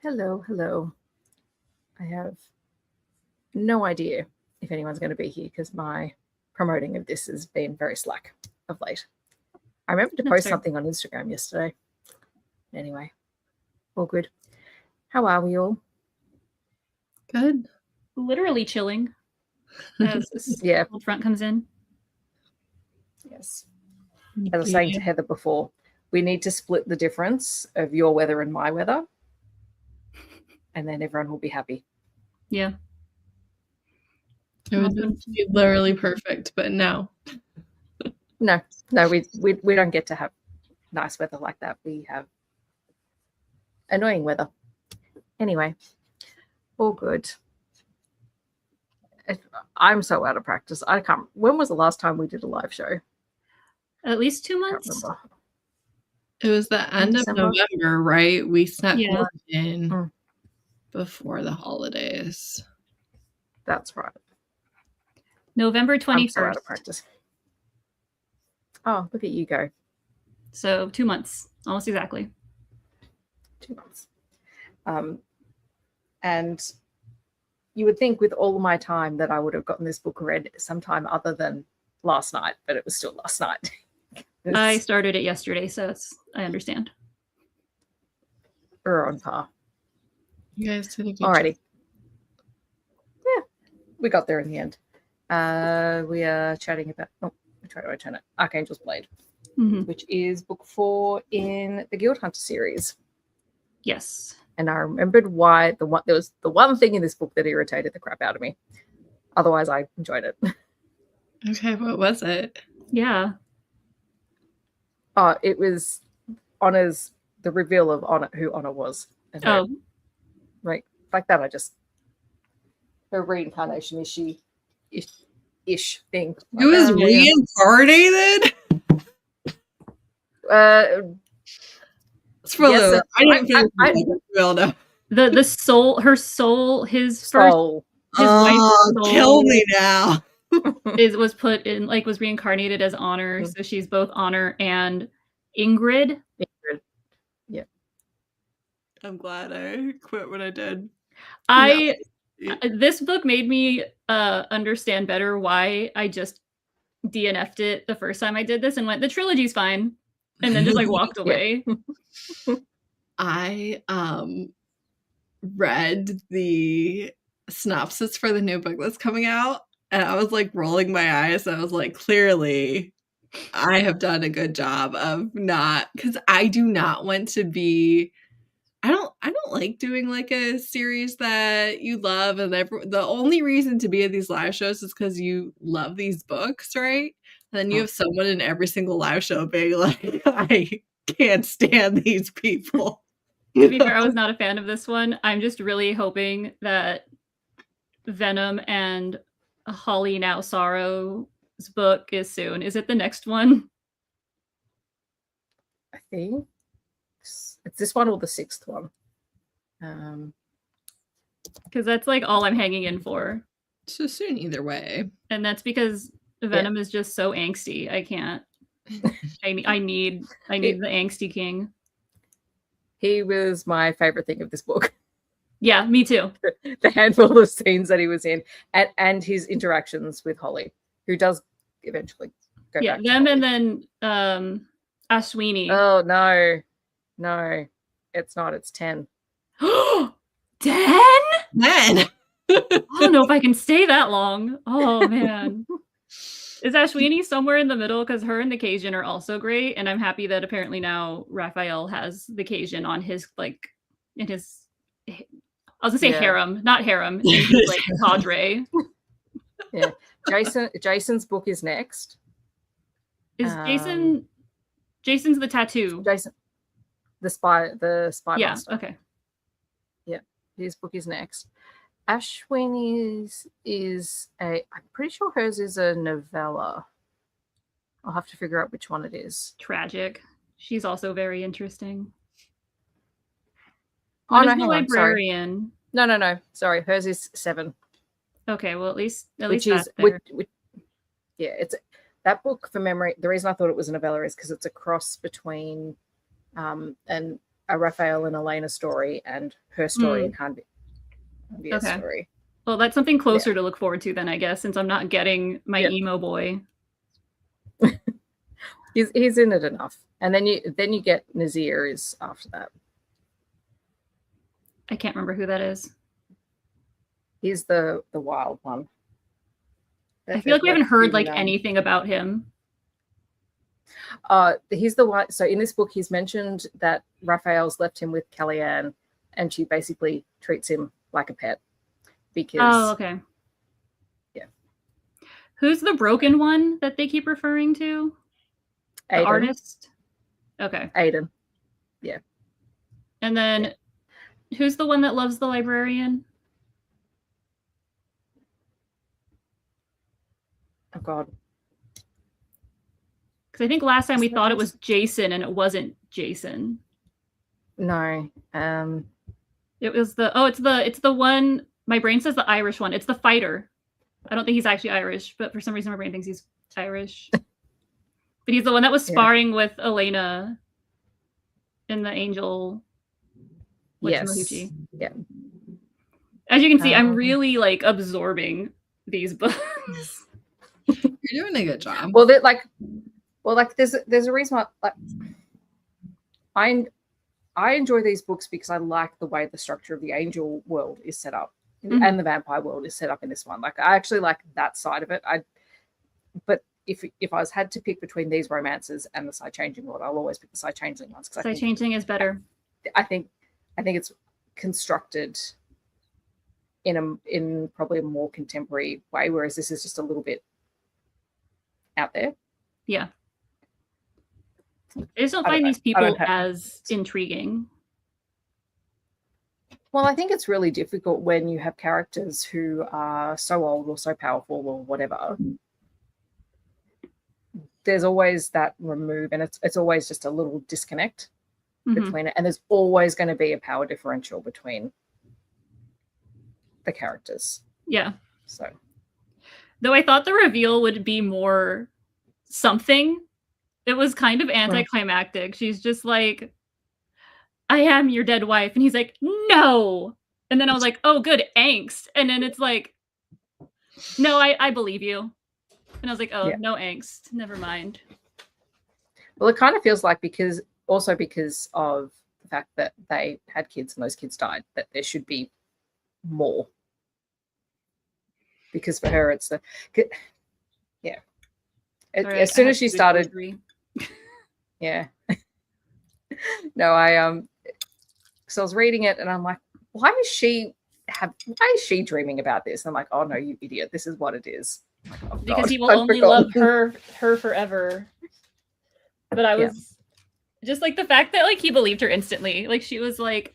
Hello. I have no idea if anyone's going to be here because my promoting of this has been very slack of late. I remember to post something on Instagram yesterday. Anyway, all good. How are we all? Good. Literally chilling as this cold front comes in. Yes. As I was saying to Heather before, we need to split the difference of your weather and my weather, and then everyone will be happy. Yeah. It would be literally perfect, but no. No, we don't get to have nice weather like that. We have annoying weather. Anyway, all good. I'm so out of practice. I can't. When was the last time we did a live show? At least 2 months. I can't remember. It was the end of November, right? We sent one in before the holidays. That's right. November 21st. I'm so out of practice. Oh, look at you go. So 2 months, almost exactly. 2 months. And you would think with all of my time that I would have gotten this book read sometime other than last night, but it was still last night. I started it yesterday, so I understand. We're on par. You guys did a good Alrighty. job. Yeah, we got there in the end. We are chatting about, which way do I turn it? Archangel's Blade, which is book 4 in the Guild Hunter series. Yes. And I remembered why there was the one thing in this book that irritated the crap out of me. Otherwise, I enjoyed it. Okay, what was it? Yeah. It was the reveal of Honor, who Honor was. And right, like that. Her reincarnation ish thing. It was reincarnated. Spoiler! I didn't finish the soul, her soul, his soul. His wife's soul kill me now. was put in, was reincarnated as Honor, so she's both Honor and Ingrid. Yeah. I'm glad I quit what I did. This book made me understand better why I just DNF'd it the first time I did this and went, the trilogy's fine, and then just walked away. I read the synopsis for the new book that's coming out, and I was rolling my eyes. I was like, clearly I have done a good job of not, because I do not want to be, I don't like doing a series that you love, and the only reason to be at these live shows is because you love these books, right? And then you have someone in every single live show being like, I can't stand these people. To be fair, I was not a fan of this one. I'm just really hoping that Venom and Holly Now Sorrow's book is soon. Is it the next one? I think it's this one or the 6th one. Because that's all I'm hanging in for. So soon either way. And that's because Venom is just so angsty. I can't. I need the angsty king. He was my favorite thing of this book. Yeah, me too. The handful of scenes that he was in, and his interactions with Holly, who does eventually go back. Yeah, them, and then Ashwini. Oh no, it's not. It's 10. 10? 10. I don't know if I can stay that long. Oh man. Is Ashwini somewhere in the middle? Because her and the Cajun are also great, and I'm happy that apparently now Raphael has the Cajun on his in his. I was gonna say harem, not harem. In his cadre. Yeah, Jason's book is next. Is Jason's the tattoo? Jason, the spy yeah, master. Okay. Yeah, his book is next. Ashwini's is I'm pretty sure hers is a novella. I'll have to figure out which one it is. Tragic. She's also very interesting. Oh, no, the librarian. No. Sorry, hers is 7. Okay, well at least which that's is there. It's that book from memory. The reason I thought it was a novella is because it's a cross between an a Raphael and Elena story and her story and Hanbia's Okay. story. Well, that's something closer to look forward to then, I guess, since I'm not getting my emo boy. He's in it enough. And then you get Nazir is after that. I can't remember who that is. He's the wild one. I feel like we haven't heard like anything about him. He's the one. So in this book, he's mentioned that Raphael's left him with Kellyanne, and she basically treats him like a pet. Because okay. Yeah. Who's the broken one that they keep referring to? The Aiden. Artist? Okay. Aiden. Yeah. And then who's the one that loves the librarian? Oh God. Because I think last time we thought it was Jason and it wasn't Jason. No. It was it's the one, my brain says the Irish one. It's the fighter. I don't think he's actually Irish, but for some reason my brain thinks he's Irish. But he's the one that was sparring with Elena in the Angel. Yes. Yeah. As you can see, I'm really like absorbing these books. You're doing a good job. Well, there's a reason why I enjoy these books because I like the way the structure of the Angel world is set up and the vampire world is set up in this one. Like I actually like that side of it. But if I was had to pick between these romances and the Side Changing world, I'll always pick the Side Changing ones. Side Changing is better. I think it's constructed in probably a more contemporary way, whereas this is just a little bit out there. Yeah. I just don't find these people as intriguing. Well, I think it's really difficult when you have characters who are so old or so powerful or whatever. There's always that remove, and it's always just a little disconnect between it. And there's always going to be a power differential between the characters. Yeah. So, though I thought the reveal would be more something, it was kind of anticlimactic. She's just like, I am your dead wife. And he's like, no. And then I was like, oh, good, angst. And then it's like, no, I believe you. And I was like, oh, no angst. Never mind. Well, it kind of feels like because of the fact that they had kids and those kids died, that there should be more. Because for her, it's as soon as she started, no, so I was reading it and I'm like, why is she dreaming about this? And I'm like, oh no, you idiot, this is what it is. Like, oh, because God, he will only love her forever. But I was just like the fact that like he believed her instantly. Like she was like,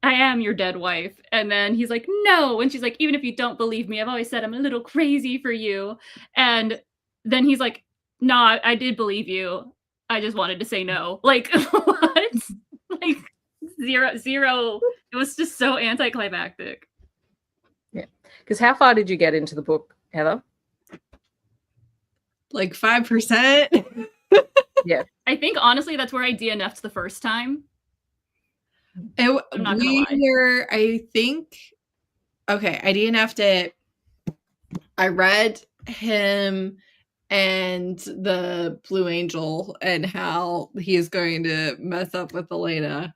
I am your dead wife. And then he's like, no. And she's like, even if you don't believe me, I've always said I'm a little crazy for you. And then he's like, no, I did believe you. I just wanted to say no. Like, what? Like, zero. It was just so anticlimactic. Yeah. Because how far did you get into the book, Heather? Like 5%. Yeah. I think, honestly, that's where I DNF'd the first time. I DNF'd it. I read him and the Blue Angel and how he's going to mess up with Elena.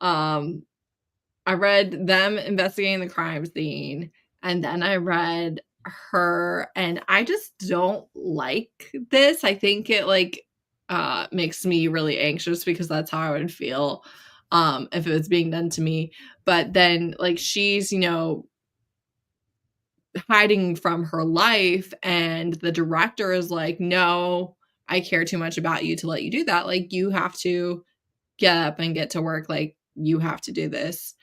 I read them investigating the crime scene, and then I read her, and I just don't like this. I think it makes me really anxious because that's how I would feel if it was being done to me. But then she's hiding from her life, and the director is like, no, I care too much about you to let you do that. Like, you have to get up and get to work. Like, you have to do this.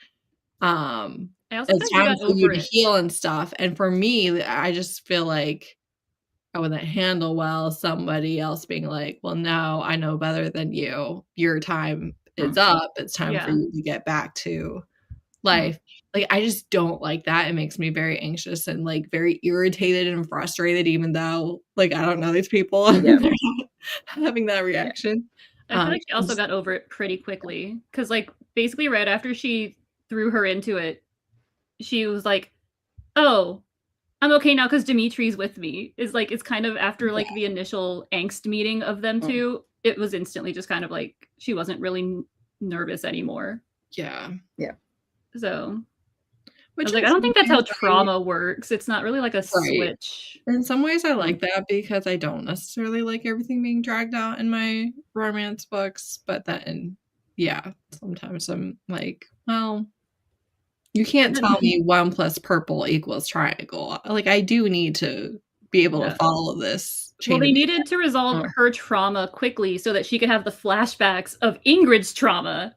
It's time for you to heal and stuff. And for me, I just feel like I wouldn't handle well somebody else being like, well, no, I know better than you. Your time is up. It's time for you to get back to life. Like, I just don't like that. It makes me very anxious and very irritated and frustrated, even though I don't know these people. They're not having that reaction. I feel like she also got over it pretty quickly because basically right after she threw her into it, she was like, "Oh, I'm okay now because Dimitri's with me." Is like it's kind of after like the initial angst meeting of them two, it was instantly just kind of like she wasn't really nervous anymore. Yeah. So I Which was like, I don't think that's how trauma works. It's not really like a switch. In some ways, I like that because I don't necessarily like everything being dragged out in my romance books. But then, yeah, sometimes I'm like, well, you can't tell me 1 + purple = triangle. Like, I do need to be able to follow this. Well, they needed to resolve her trauma quickly so that she could have the flashbacks of Ingrid's trauma.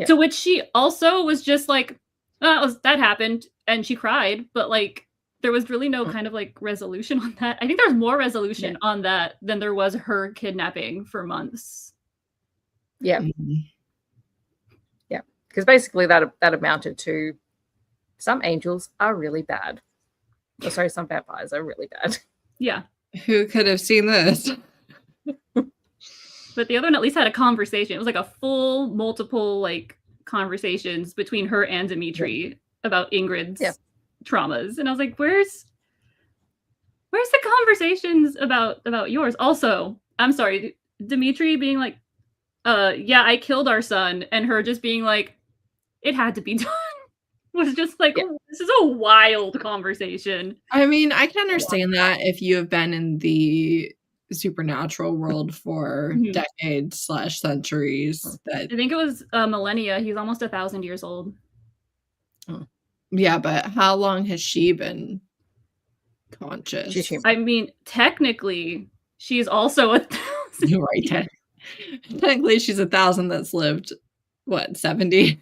To which she also was just like, oh, that happened, and she cried, but like there was really no kind of like resolution on that. I think there's more resolution on that than there was her kidnapping for months. Yeah. Because basically that amounted to some angels are really bad. Oh, sorry, some vampires are really bad. Yeah. Who could have seen this? But the other one at least had a conversation. It was like a full multiple like conversations between her and Dimitri about Ingrid's traumas. And I was like, where's the conversations about yours? Also, I'm sorry, Dimitri being like, yeah, I killed our son, and her just being like, it had to be done. Was just like, this is a wild conversation. I mean, I can understand that if you have been in the supernatural world for decades / centuries. That I think it was millennia. He's almost 1,000 years old. Yeah, but how long has she been conscious? I mean, technically, she's also 1,000. You're right. Technically, she's 1,000 that's lived, what, 70?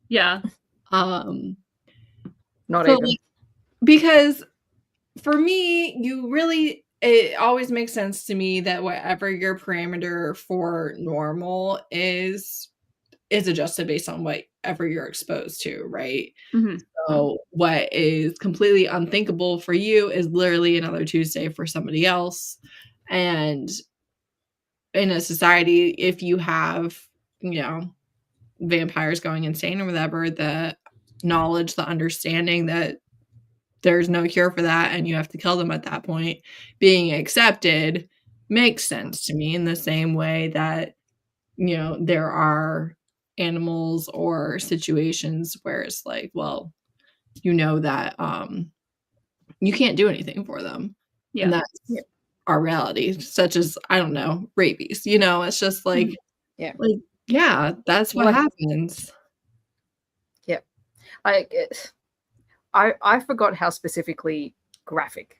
Yeah. Not even. Because for me, it always makes sense to me that whatever your parameter for normal is adjusted based on whatever you're exposed to, right? So what is completely unthinkable for you is literally another Tuesday for somebody else. And in a society, if you have, vampires going insane or whatever, the knowledge, the understanding that there's no cure for that and you have to kill them at that point, being accepted makes sense to me in the same way that, there are animals or situations where it's like, well, that you can't do anything for them. Yeah. And that's our reality, such as, I don't know, rabies. It's just like, that's what happens. Yeah. I forgot how specifically graphic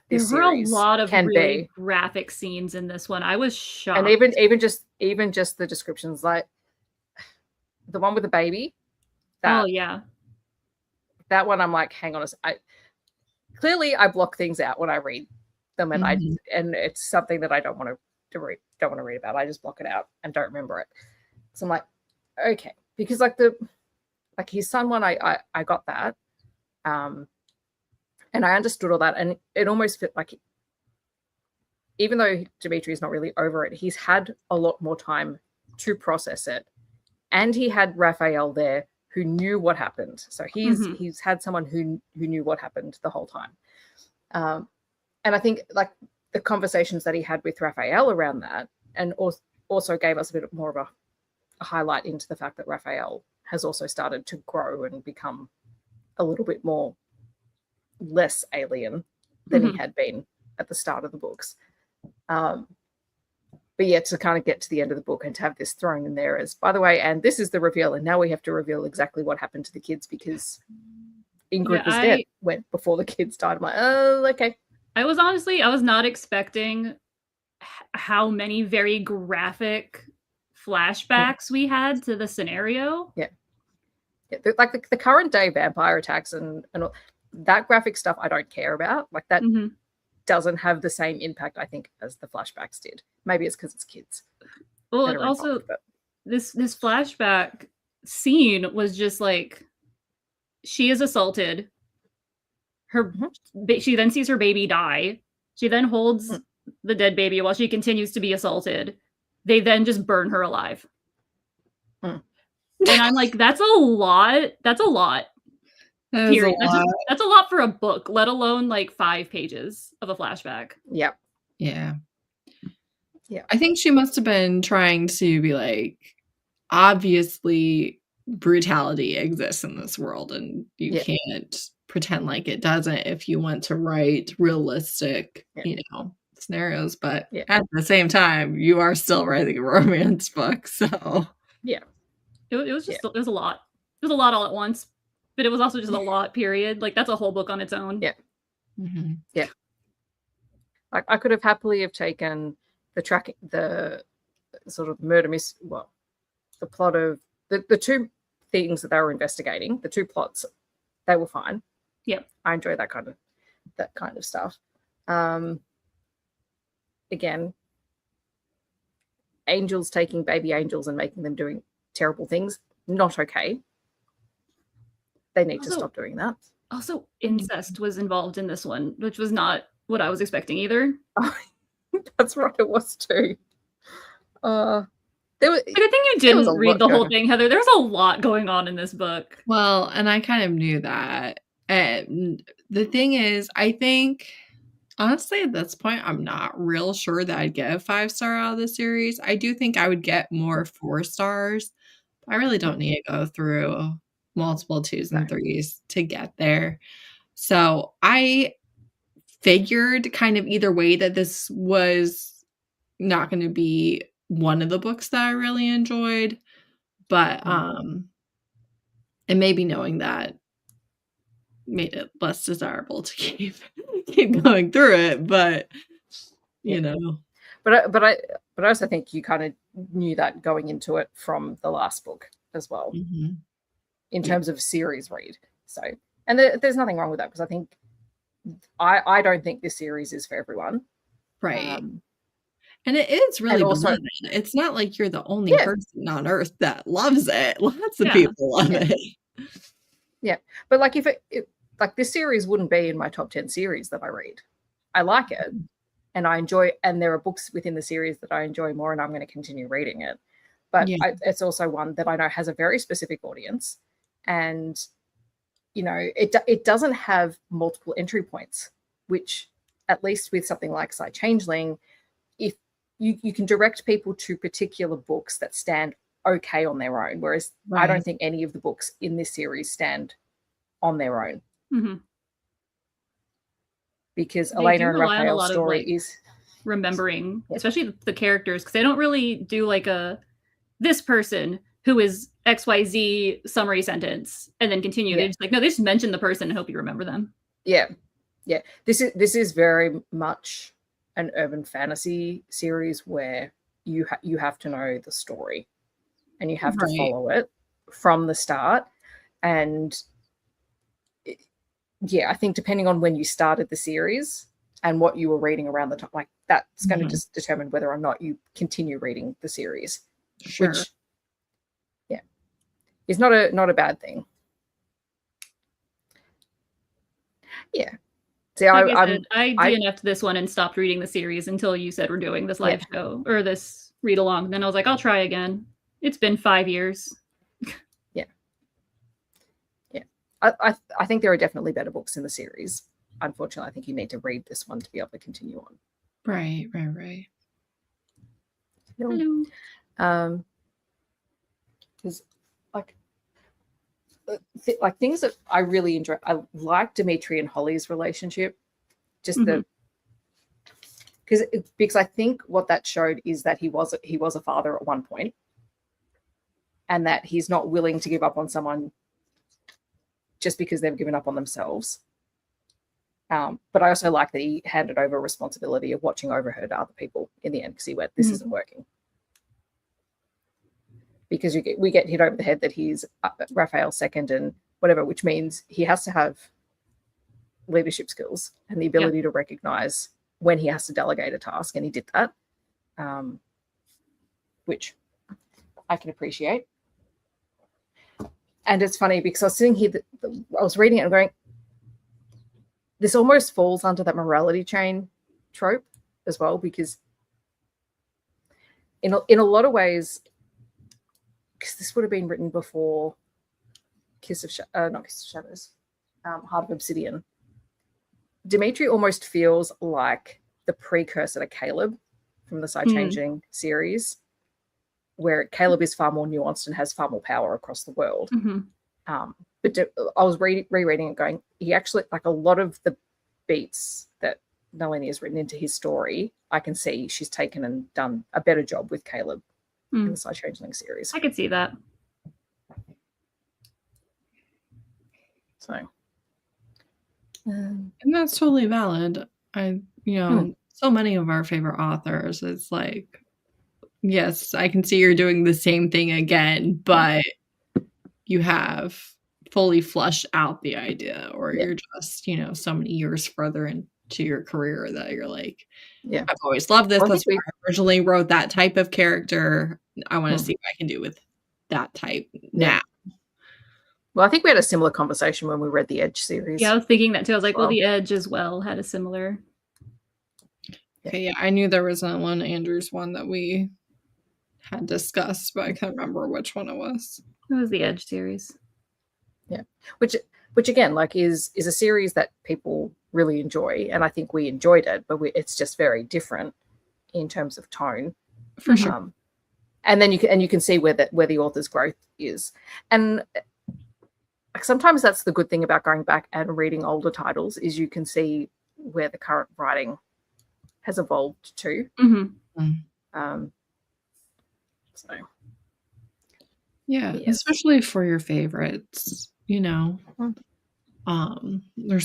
there were a lot of really graphic scenes in this one. I was shocked. And even just the descriptions, like the one with the baby. That one, I'm like, hang on clearly I block things out when I read them, and and it's something that I don't want to read about. I just block it out and don't remember it. So I'm like, okay, because like his son one, I got that, and I understood all that, and it almost felt like, even though Dimitri is not really over it, he's had a lot more time to process it, and he had Raphael there who knew what happened. So he's had someone who knew what happened the whole time. And I think like the conversations that he had with Raphael around that, and also gave us a bit more of a highlight into the fact that Raphael has also started to grow and become a little bit less alien than he had been at the start of the books. But yeah, to kind of get to the end of the book and to have this thrown in there as, by the way, and this is the reveal, and now we have to reveal exactly what happened to the kids because Ingrid was dead before the kids died. I'm like, oh, okay. I was not expecting how many very graphic flashbacks we had to the scenario. Yeah. Like the current day vampire attacks and all, that graphic stuff I don't care about. Like that doesn't have the same impact, I think, as the flashbacks did. Maybe it's because it's kids. Well, it also this flashback scene was just like, she is assaulted. She then sees her baby die. She then holds the dead baby while she continues to be assaulted. They then just burn her alive. Mm. And I'm like, that's a lot. That's a lot. That is a Period. lot. That's a lot for a book, let alone like 5 pages of a flashback. Yep. Yeah. Yeah. I think she must have been trying to be like, obviously brutality exists in this world and you Yeah. can't pretend like it doesn't if you want to write realistic, Yeah. scenarios. But Yeah. at the same time, you are still writing a romance book. So Yeah. It was just, it was a lot. It was a lot all at once, but it was also just a lot, period. Like, that's a whole book on its own. Yeah. Mm-hmm. Yeah. Like, I could have happily have taken the sort of murder the plot of the two things that they were investigating, the two plots, they were fine. Yep. I enjoy that kind of stuff. Again, angels taking baby angels and making them doing terrible things, not okay. They need to stop doing that. Also, incest was involved in this one, which was not what I was expecting either. That's right, it was too. I think you didn't read the whole thing, Heather. There's a lot going on in this book. Well, and I kind of knew that. And the thing is, I think, honestly, at this point, I'm not real sure that I'd get a 5-star out of the series. I do think I would get more 4 stars. I really don't need to go through multiple 2s and 3s to get there. So I figured kind of either way that this was not going to be one of the books that I really enjoyed. But and maybe knowing that made it less desirable to keep going through it, but you know. But I also think you kind of knew that going into it from the last book as well, in terms of series read. So, and there's nothing wrong with that, because I think I don't think this series is for everyone, right? And it is really beloved. It's not like you're the only person on earth that loves it. Lots of people love it. Yeah, but like if it like this series wouldn't be in my top 10 series that I read. I like it and I enjoy, and there are books within the series that I enjoy more, and I'm going to continue reading it. But it's also one that I know has a very specific audience, and it doesn't have multiple entry points, which at least with something like Psy Changeling, if you can direct people to particular books that stand okay on their own, whereas I don't think any of the books in this series stand on their own. Because Elena and Raphael's story is remembering, especially the characters, because they don't really do like this person who is XYZ summary sentence and then continue. They just they just mention the person and hope you remember them. Yeah. This is very much an urban fantasy series where you have to know the story and you have to follow it from the start. And I think depending on when you started the series and what you were reading around the time, like that's going to just determine whether or not you continue reading the series. Sure. Which, is not a bad thing. Yeah. See, I DNF'd this one and stopped reading the series until you said we're doing this live show or this read along. Then I was like, I'll try again. It's been 5 years. I think there are definitely better books in the series. Unfortunately, I think you need to read this one to be able to continue on. Right. Hello. Because like things that I really enjoy. I like Dimitri and Holly's relationship. Just because I think what that showed is that he was a father at one point, and that he's not willing to give up on someone just because they've given up on themselves. But I also like that he handed over responsibility of watching over her to other people in the end, because he went, this isn't working. Because we get hit over the head that he's Raphael's second and whatever, which means he has to have leadership skills and the ability to recognize when he has to delegate a task, and he did that, which I can appreciate. And it's funny because I was sitting here, I was reading it and going, this almost falls under that morality chain trope as well, because in a lot of ways, because this would have been written before not Kiss of Shadows, Heart of Obsidian. Dimitri almost feels like the precursor to Caleb from the Side Changing series, where Caleb is far more nuanced and has far more power across the world. But I was rereading it going, he actually, like a lot of the beats that Nalini has written into his story, I can see she's taken and done a better job with Caleb in the Side Changeling series. I could see that. So, and that's totally valid. So many of our favorite authors, it's like, yes, I can see you're doing the same thing again, but you have fully flushed out the idea, or you're just, so many years further into your career that you're like, I've always loved this. That's why I originally wrote that type of character. I want to see what I can do with that type now. Well, I think we had a similar conversation when we read the Edge series. Yeah, I was thinking that too. I was like, well, the Edge as well had a similar. Okay, yeah, I knew there was one Andrew's one that we had discussed, but I can't remember which one it was. It was the Edge series. Yeah, which again, like is a series that people really enjoy, and I think we enjoyed it, but it's just very different in terms of tone, for sure. And then you can see where the author's growth is, and sometimes that's the good thing about going back and reading older titles is you can see where the current writing has evolved to. So yeah, especially for your favorites, there's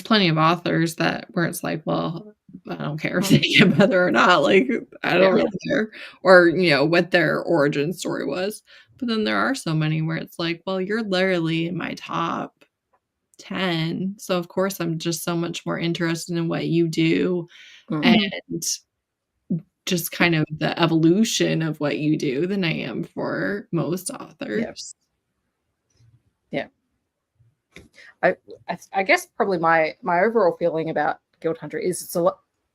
plenty of authors where it's like, well, I don't care if they get better or not, like I don't really care, or what their origin story was. But then there are so many where it's like, well, you're literally in my top 10, so of course I'm just so much more interested in what you do and just kind of the evolution of what you do than I am for most authors. Yeah. I guess probably my overall feeling about Guild Hunter is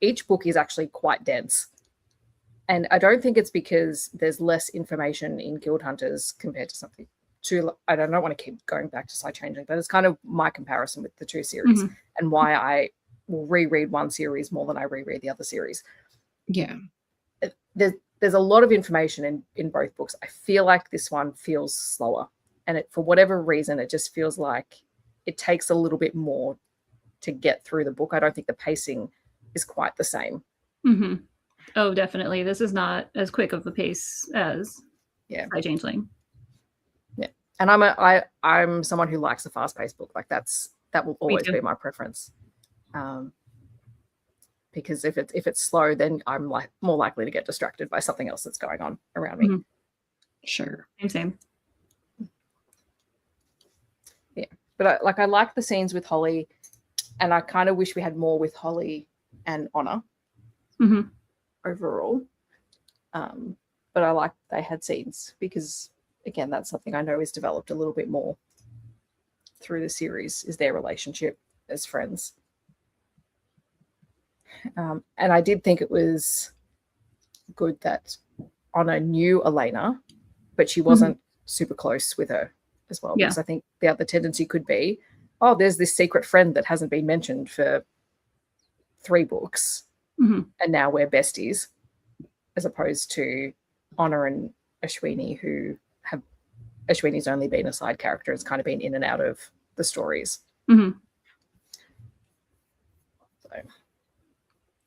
each book is actually quite dense. And I don't think it's because there's less information in Guild Hunters compared to something I don't want to keep going back to Side Changing, but it's kind of my comparison with the two series and why I will reread one series more than I reread the other series. Yeah. There's a lot of information in both books. I feel like this one feels slower, and for whatever reason, it just feels like it takes a little bit more to get through the book. I don't think the pacing is quite the same. Oh, definitely. This is not as quick of a pace as Side Changeling. Yeah, and I'm someone who likes a fast-paced book. Like that will always be my preference. Because if it's slow, then I'm more likely to get distracted by something else that's going on around me. Sure. Same. Yeah, but I like the scenes with Holly, and I kind of wish we had more with Holly and Honor overall. But I like they had scenes because, again, that's something I know is developed a little bit more through the series is their relationship as friends. And I did think it was good that Honor knew Elena, but she wasn't super close with her as well. Because I think the other tendency could be, oh, there's this secret friend that hasn't been mentioned for 3 books, and now we're besties, as opposed to Honor and Ashwini, who have Ashwini's only been a side character. It's kind of been in and out of the stories. So.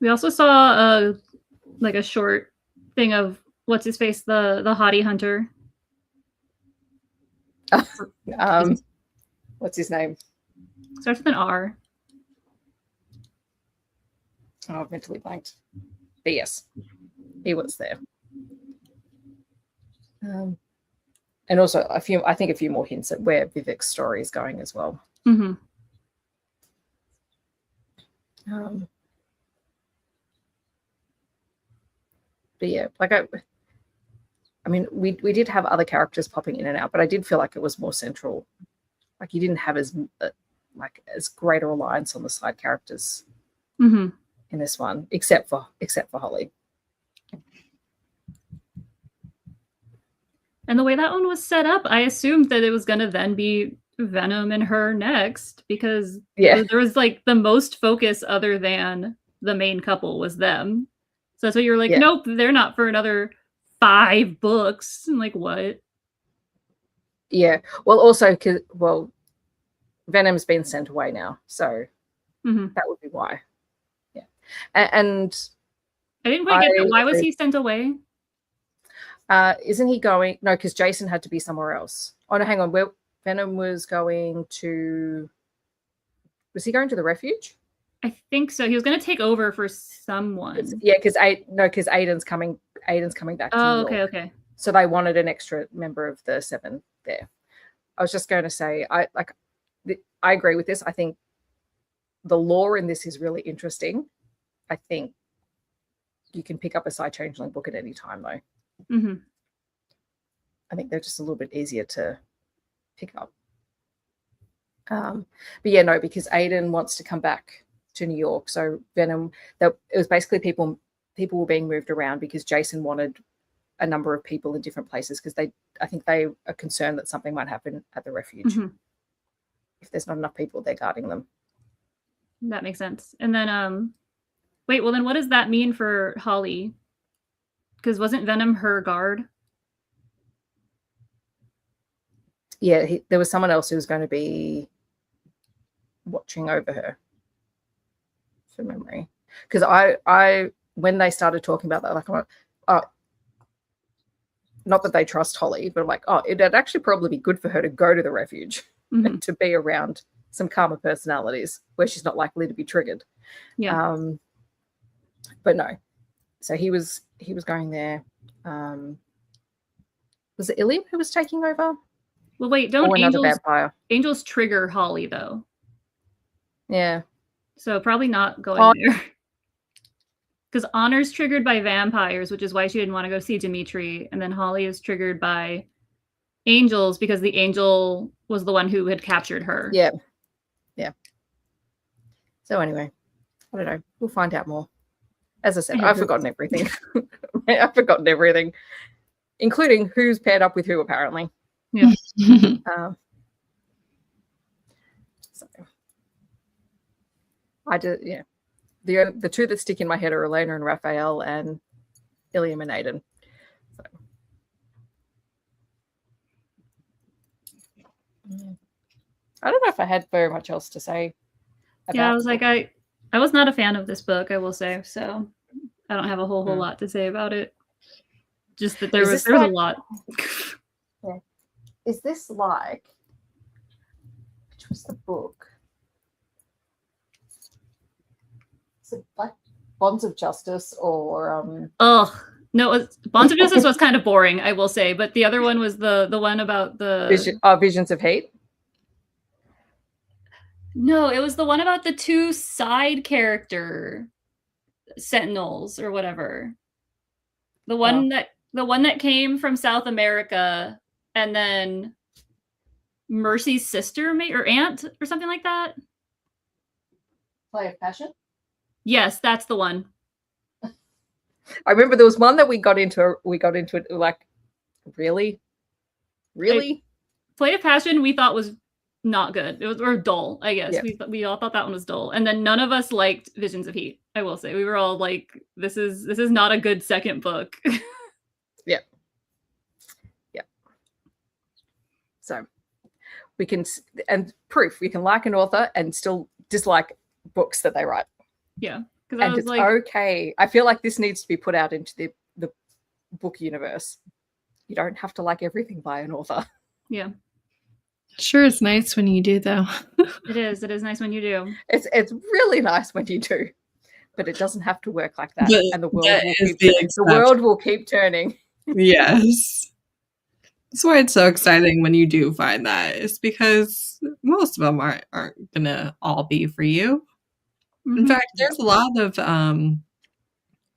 We also saw a short thing of what's his face, the hottie hunter. What's his name? Starts with an R. Oh, I've mentally blanked. But yes, he was there. And also a few more hints at where Vivek's story is going as well. But yeah, like I mean, we did have other characters popping in and out, but I did feel like it was more central. Like you didn't have as great a reliance on the side characters in this one, except for Holly. And the way that one was set up, I assumed that it was going to then be Venom and her next, because Yeah. there was like the most focus other than the main couple was them. So that's why you were like, Yeah. nope, they're not for another 5 books. I'm like, what? Yeah. Well, also, Venom's been sent away now, so that would be why. Yeah. And I didn't quite get that. Why was he sent away? Isn't he going? No, because Jason had to be somewhere else. Oh no, hang on. Venom was going to. Was he going to the refuge? I think so. He was going to take over for someone. Yeah, because Aiden's coming back to New York. Okay. So they wanted an extra member of the 7 there. I was just going to say, I agree with this. I think the lore in this is really interesting. I think you can pick up a Side Changeling book at any time, though. Mm-hmm. I think they're just a little bit easier to pick up. But yeah, no, because Aiden wants to come back to New York. So Venom, it was basically people were being moved around because Jason wanted a number of people in different places because I think they are concerned that something might happen at the refuge. Mm-hmm. If there's not enough people, they're guarding them. That makes sense. And then, wait, well then what does that mean for Holly? Because wasn't Venom her guard? Yeah, there was someone else who was going to be watching over her, from memory. Because I when they started talking about that, like, I'm like, oh, not that they trust Holly, but I'm like, oh, it'd actually probably be good for her to go to the refuge and to be around some calmer personalities where she's not likely to be triggered. Yeah. But no. So he was going there. Was it Ilium who was taking over? Well, wait, don't vampire? Angels trigger Holly though? Yeah. So probably not going there. Because Honor's triggered by vampires, which is why she didn't want to go see Dimitri. And then Holly is triggered by angels because the angel was the one who had captured her. Yeah. Yeah. So anyway, I don't know. We'll find out more. As I said, I've forgotten everything. I've forgotten everything, including who's paired up with who, apparently. Yeah. So I did, yeah. The two that stick in my head are Elena and Raphael and Ilium and Aiden. So. I don't know if I had very much else to say. Yeah, I was like, I was not a fan of this book, I will say. So I don't have a whole lot to say about it. Just that there was a lot. Yeah. Is this like, which was the book? Is it like Bonds of Justice or no, Bonds of Justice was kind of boring, I will say, but the other one was the one about the Visions of Hate. No, it was the one about the 2 side character sentinels or whatever. The one that came from South America, and then Mercy's sister or aunt or something like that. Play of Passion? Yes, that's the one. I remember there was one that we got into it like, really? Play of Passion we thought was not good. It was dull, I guess. Yeah. We all thought that one was dull. And then none of us liked Visions of Heat, I will say. We were all like, this is not a good second book. Yeah. So we can, and proof, we can like an author and still dislike books that they write. Yeah. And it's like, okay. I feel like this needs to be put out into the book universe. You don't have to like everything by an author. Yeah. Sure, it's nice when you do, though. It is nice when you do. It's really nice when you do, but it doesn't have to work like that. But and the world will keep turning. Yes. That's why it's so exciting when you do find that. It's because most of them aren't gonna all be for you. In fact, there's a lot of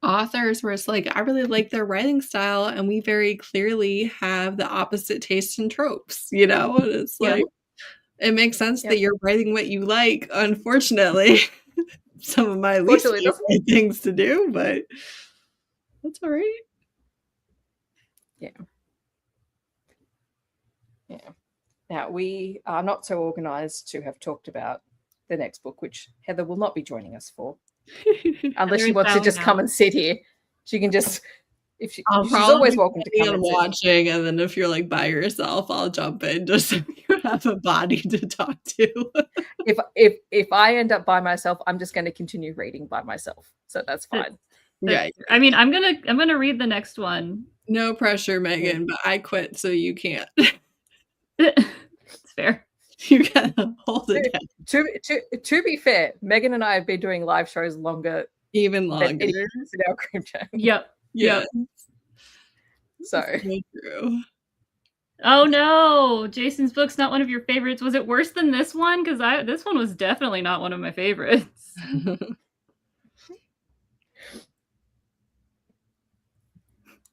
authors where it's like, I really like their writing style, and we very clearly have the opposite tastes and tropes, you know? And it's like, it makes sense that you're writing what you like. Unfortunately, some of my least favorite things to do, but that's all right. Yeah. Now, we are not so organized to have talked about the next book, which Heather will not be joining us for, unless she wants to just come and sit here. She can just, she's always welcome to come and watching, and then if you're like by yourself, I'll jump in just so you have a body to talk to. if I end up by myself, I'm just going to continue reading by myself, so that's fine. Yeah, I mean, I'm gonna read the next one. No pressure, Megan, but I quit, so you can't. It's fair. You gotta hold it down. To be fair, Megan and I have been doing live shows even longer in our group chat. Yep. So true. Oh no, Jason's book's not one of your favorites. Was it worse than this one? Because this one was definitely not one of my favorites.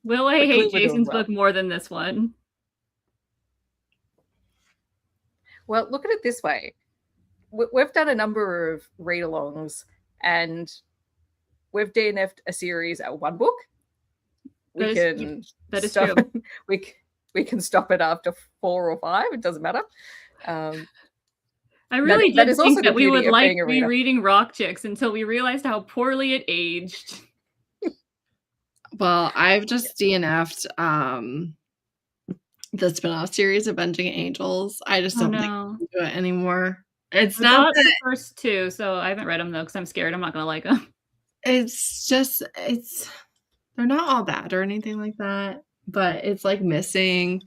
Will I hate Jason's book more than this one? Well, look at it this way. We've done a number of read-alongs, and we've DNF'd a series at one book. That is true. We can stop it after 4 or 5. It doesn't matter. I really did think that we would like rereading Rock Chicks until we realized how poorly it aged. Well, I've just DNF'd the spin-off series Avenging Angels. I just don't think I can do it anymore. It's not the first 2, so I haven't read them though because I'm scared I'm not gonna like them. It's just they're not all bad or anything like that, but it's like missing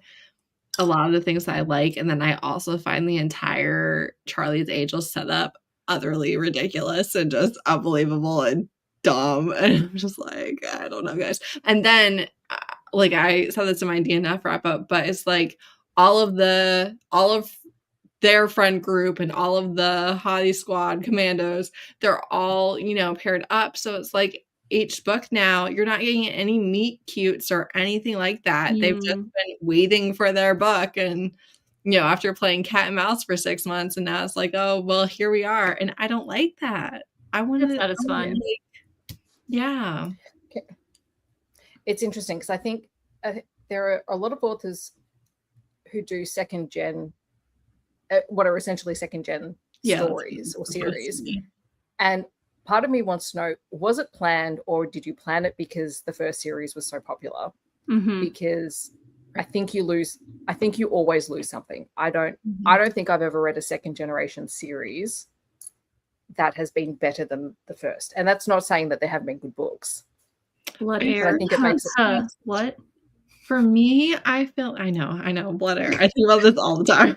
a lot of the things that I like, and then I also find the entire Charlie's Angels setup utterly ridiculous and just unbelievable and dumb, and I'm just like, I don't know, guys. And then like I said this in my DNF wrap up, but it's like all of their friend group and all of the Hottie Squad commandos, they're all, paired up. So it's like each book now, you're not getting any meet cutes or anything like that. They've just been waiting for their book, and after playing cat and mouse for 6 months, and now it's like, oh well, here we are, and I don't like that. I want to. That is fun. Yeah. Okay. It's interesting because I think there are a lot of authors who do second gen, what are essentially second gen stories or series. And part of me wants to know, was it planned, or did you plan it because the first series was so popular? Because I think you always lose something. I don't think I've ever read a second generation series that has been better than the first. And that's not saying that there haven't been good books. Blood Air. I think it makes it what? For me, I know, Blood Air. I think about this all the time.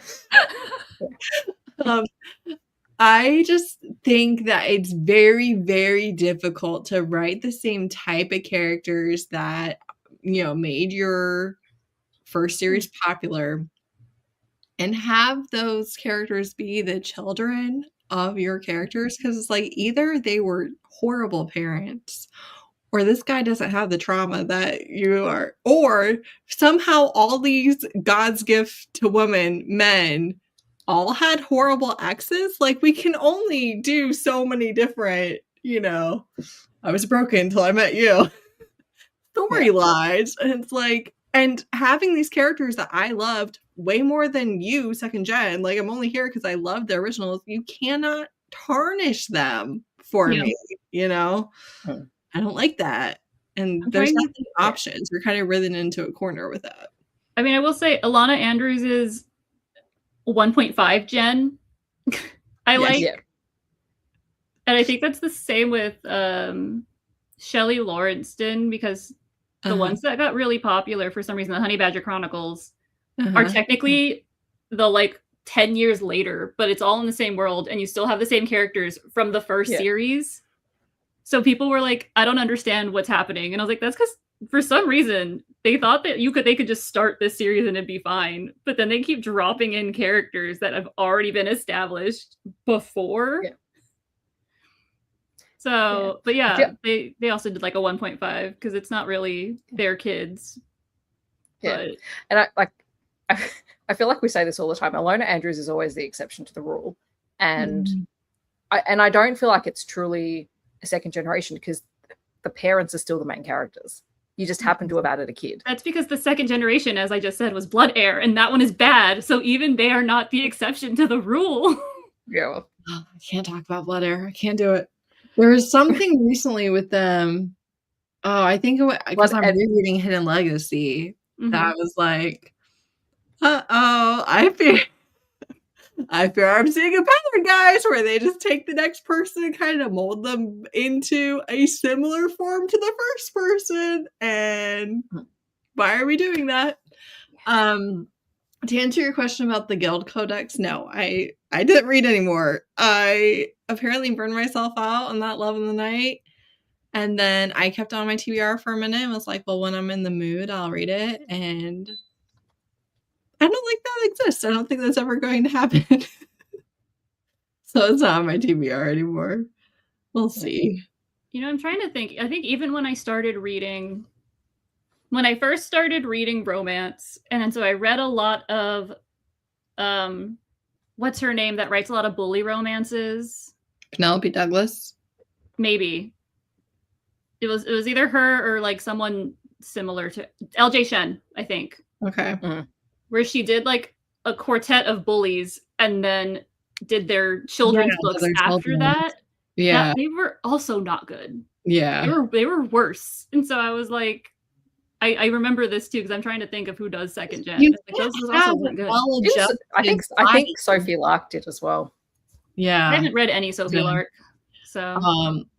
I just think that it's very, very difficult to write the same type of characters that, made your first series popular and have those characters be the children of your characters. Because it's like either they were horrible parents, or this guy doesn't have the trauma that you are, or somehow all these God's gift to men all had horrible exes. Like, we can only do so many different, I was broken until I met you storylines. And it's like, and having these characters that I loved way more than you, second gen, like I'm only here because I love the originals. You cannot tarnish them for me, I don't like that. And there's not many options. You're kind of written into a corner with that. I mean, I will say Alana Andrews is 1.5 gen. And I think that's the same with Shelley Lawrenceston, because the ones that got really popular for some reason, the Honey Badger Chronicles, are technically the 10 years later, but it's all in the same world, and you still have the same characters from the first series. So people were like, I don't understand what's happening. And I was like, that's because for some reason they thought that they could just start this series and it'd be fine. But then they keep dropping in characters that have already been established before. So, but they also did like a 1.5 because it's not really their kids. Yeah. But... And I feel like we say this all the time. Alona Andrews is always the exception to the rule. And I don't feel like it's truly a second generation because the parents are still the main characters. You just happen to have added a kid. That's because the second generation, as I just said, was blood heir, and that one is bad. So even they are not the exception to the rule. Yeah. Well, I can't talk about blood heir. I can't do it. There was something recently with them. Oh, I think because I'm rereading Hidden Legacy, that was like, I fear I'm seeing a pattern, guys, where they just take the next person and kind of mold them into a similar form to the first person. And why are we doing that? To answer your question about the Guild Codex, no, I didn't read anymore. I apparently burned myself out on that Love in the Night. And then I kept on my TBR for a minute and was like, well, when I'm in the mood, I'll read it. And I don't think that exists. I don't think that's ever going to happen. So it's not on my TBR anymore. We'll see. You know, I'm trying to think. I think even when I first started reading romance, and so I read a lot of, what's her name that writes a lot of bully romances? Penelope Douglas? Maybe. It was either her or like someone similar to LJ Shen, I think. Okay. Where she did like a quartet of bullies and then did their children's books after that. Yeah. They were also not good. Yeah. They were worse. And so I was like, I remember this too, because I'm trying to think of who does second gen. Like, those also weren't good. I think Sophie Lark did as well. Yeah. I haven't read any Sophie Lark. So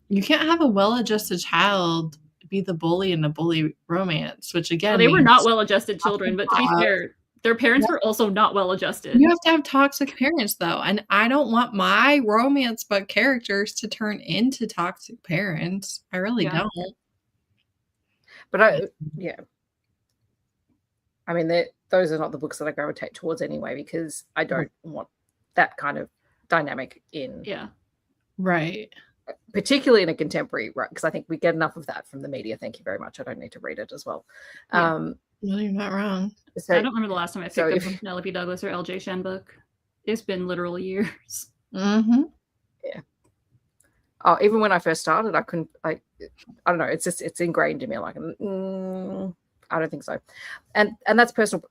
you can't have a well-adjusted child be the bully in a bully romance, which again, they were not well-adjusted children, but to be fair, their parents were also not well-adjusted. You have to have toxic parents, though, and I don't want my romance book characters to turn into toxic parents. I really don't. But I mean, those are not the books that I gravitate towards anyway, because I don't want that kind of dynamic in. Yeah. Right. Particularly in a contemporary, right? Because I think we get enough of that from the media. Thank you very much. I don't need to read it as well. No, you're not wrong. So, I don't remember the last time I picked up a Penelope Douglas or LJ Shen book. It's been literal years. Mm-hmm. Yeah. Oh, even when I first started, I couldn't. I don't know. It's ingrained in me. Like, I don't think so. And that's personal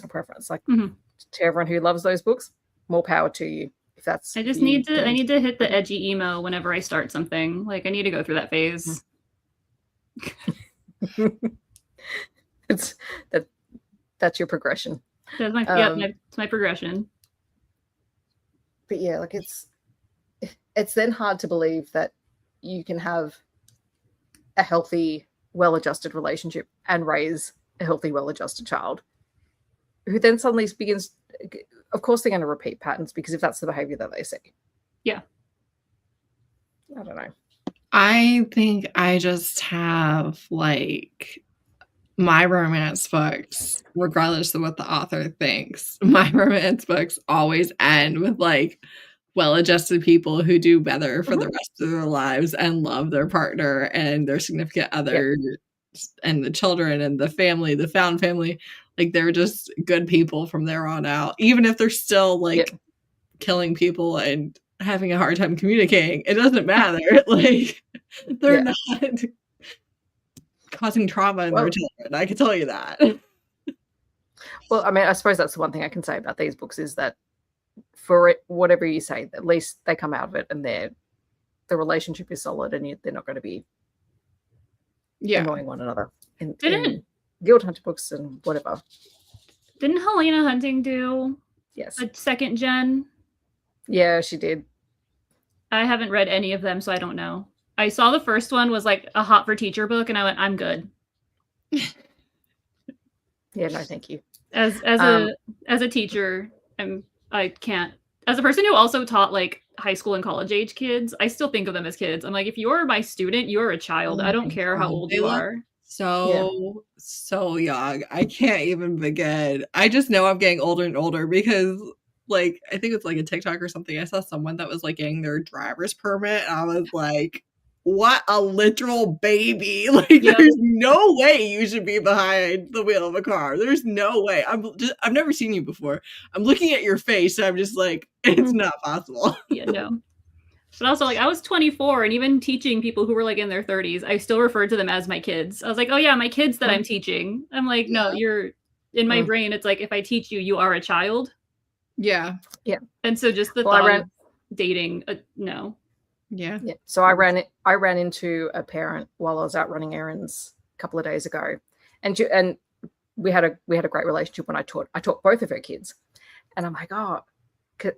preference. Like to everyone who loves those books, more power to you. If that's I need to hit the edgy emo whenever I start something. Like I need to go through that phase. That's your progression. That's it's my progression. But yeah, like it's then hard to believe that you can have a healthy, well-adjusted relationship and raise a healthy, well-adjusted child who then suddenly begins. Of course, they're going to repeat patterns because if that's the behavior that they see. Yeah. I don't know. I think I just have like my romance books, regardless of what the author thinks, my romance books always end with like well-adjusted people who do better for the rest of their lives and love their partner and their significant other and the children and the family, the found family. Like they're just good people from there on out, even if they're still like killing people and having a hard time communicating. It doesn't matter. Like they're not causing trauma in their children. I can tell you that. Well, I mean, I suppose that's the one thing I can say about these books is that for it, whatever you say, at least they come out of it and the relationship is solid and they're not going to be annoying one another. In Guild Hunter books and whatever. Didn't Helena Hunting do a second gen? Yeah, she did. I haven't read any of them, so I don't know. I saw the first one was like a hot for teacher book, and I went, I'm good. Yeah, no, thank you. As a teacher, I can't. As a person who also taught like high school and college age kids, I still think of them as kids. I'm like, if you're my student, you're a child. I don't care how old you are. So young. I can't even begin. I just know I'm getting older and older because like I think it's like a TikTok or something. I saw someone that was like getting their driver's permit and I was like, what a literal baby. Like there's no way you should be behind the wheel of a car. There's no way. I've never seen you before. I'm looking at your face and I'm just like, it's not possible. Yeah, no. But also, like, I was 24, and even teaching people who were like in their 30s, I still referred to them as my kids. I was like, oh yeah, my kids that I'm teaching. I'm like, no, you're in my brain. It's like, if I teach you, you are a child. Yeah. Yeah. And so just the thought of dating, no. Yeah. Yeah. So I ran into a parent while I was out running errands a couple of days ago, and we had a great relationship when I taught both of her kids, and I'm like, oh,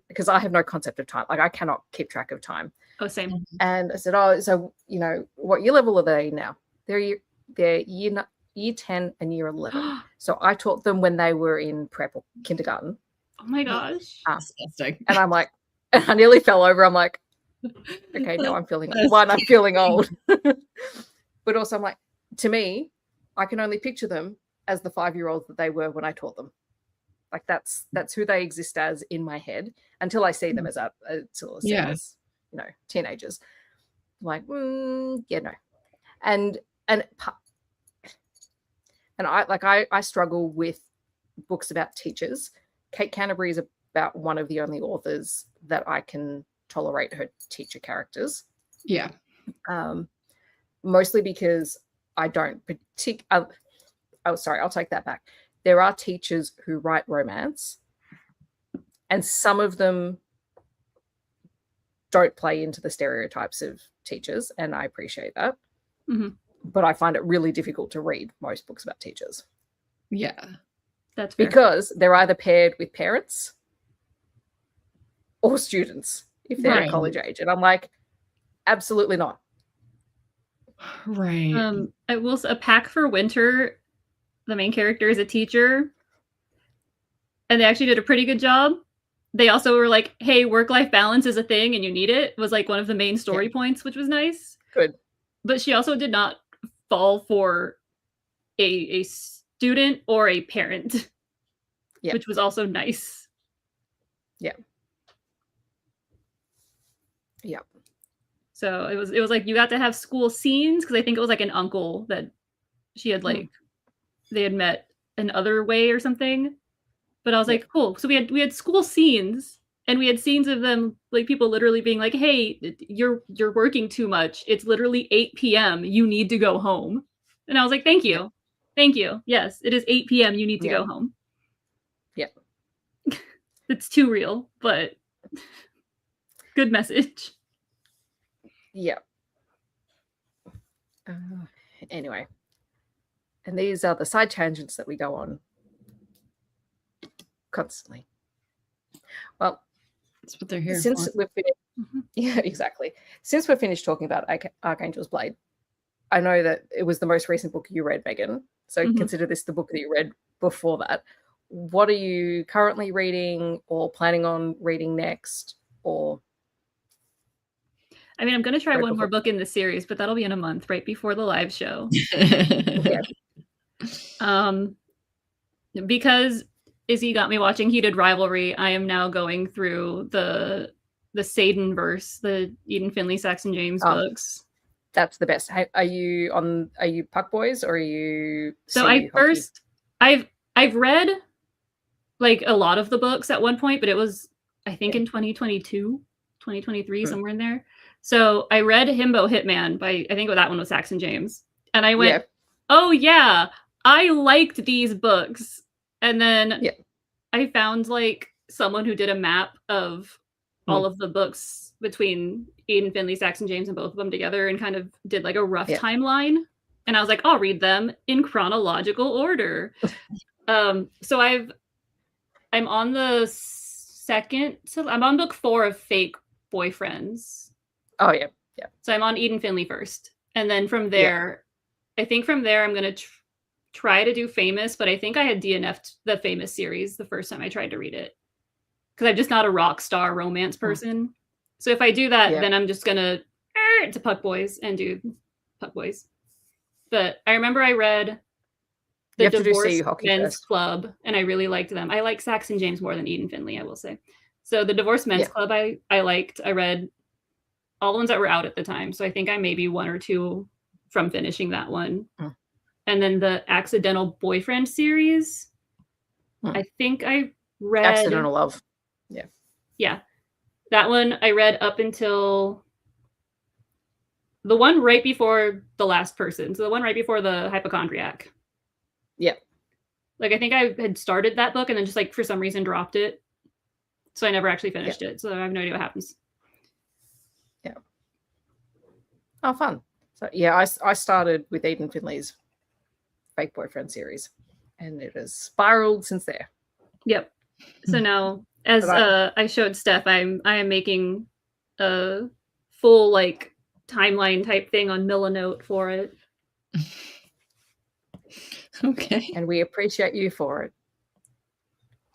because I have no concept of time. Like, I cannot keep track of time. Oh, same. And I said, oh, so, you know, what year level are they now? They're year 10 and year 11. So I taught them when they were in prep or kindergarten. Oh my gosh. Disgusting. And I'm like, and I nearly fell over. I'm like, okay, no, I'm feeling old. But also I'm like, to me, I can only picture them as the 5-year-olds that they were when I taught them. Like, that's who they exist as in my head until I see them as you know, teenagers. I'm like, yeah, no. And I struggle with books about teachers. Kate Canterbury is about one of the only authors that I can tolerate her teacher characters. Yeah. Mostly because I don't sorry, I'll take that back. There are teachers who write romance, and some of them don't play into the stereotypes of teachers, and I appreciate that. Mm-hmm. But I find it really difficult to read most books about teachers. Yeah. That's fair. Because they're either paired with parents or students if they're at college age. And I'm like, absolutely not. Right. I will say, A Pack for Winter, the main character is a teacher, and they actually did a pretty good job. They also were like, hey, work-life balance is a thing and you need it, was like one of the main story points, which was nice. Good. But she also did not fall for a student or a parent, which was also nice. Yeah. Yeah. So it was like, you got to have school scenes, because I think it was like an uncle that she had, like, they had met another way or something. But I was like, cool. So we had school scenes, and we had scenes of them, like, people literally being like, hey, you're working too much. It's literally 8 p.m. You need to go home. And I was like, thank you. Yeah. Thank you. Yes, it is 8 p.m. You need to go home. Yeah. It's too real, but good message. Yeah. Anyway. And these are the side tangents that we go on constantly. Well, that's what they're here since for. We've finished, yeah, exactly. Since we're finished talking about Archangel's Blade, I know that it was the most recent book you read, Megan. So consider this the book that you read before that. What are you currently reading or planning on reading next? Or I mean, I'm going to try one more book in the series, but that'll be in a month, right before the live show. Because Izzy got me watching Heated Rivalry, I am now going through the Seiden verse, the Eden Finley Saxon James books. That's the best. Are you Puck Boys, or are you? So I've read like a lot of the books at one point, but it was, I think, in 2022, 2023, somewhere in there. So I read Himbo Hitman I think that one was Saxon James. And I went, oh yeah, I liked these books. And then I found like someone who did a map of all of the books between Eden Finley, Saxon James, and both of them together, and kind of did like a rough timeline. And I was like, I'll read them in chronological order. So I'm on the I'm on book 4 of Fake Boyfriends. Oh yeah. Yeah. So I'm on Eden Finley first. And then from there, I think from there I'm going to try to do Famous, but I think I had DNF'd the Famous series the first time I tried to read it, because I'm just not a rock star romance person. So if I do that, then I'm just going to Puck Boys and do Puck Boys. But I remember I read the Divorce Men's Club, and I really liked them. I like Saxon James more than Eden Finley, I will say. So the Divorce Men's Club I liked. I read all the ones that were out at the time. So I think I maybe 1 or 2 from finishing that one. And then the Accidental Boyfriend series, I think I read... Accidental Love. Yeah. Yeah. That one I read up until The one right before the last person. So the one right before the hypochondriac. Yep. Like, I think I had started that book and then just, like, for some reason dropped it. So I never actually finished it. So I have no idea what happens. Yeah. Oh, fun. So, yeah, I started with Eden Finley's Fake Boyfriend series, and it has spiraled since there. Yep. So now, as I showed Steph, I am making a full, like, timeline type thing on Milanote for it. Okay. And we appreciate you for it.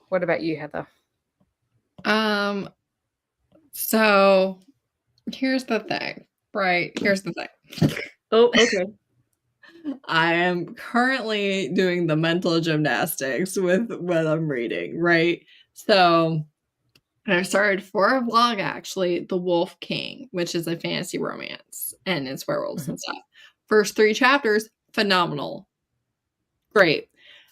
What about you, Heather? So here's the thing, right? Here's the thing. Oh, okay. I am currently doing the mental gymnastics with what I'm reading, right? So I started for a vlog, actually, The Wolf King, which is a fantasy romance, and it's werewolves and stuff. First 3 chapters, phenomenal. Great.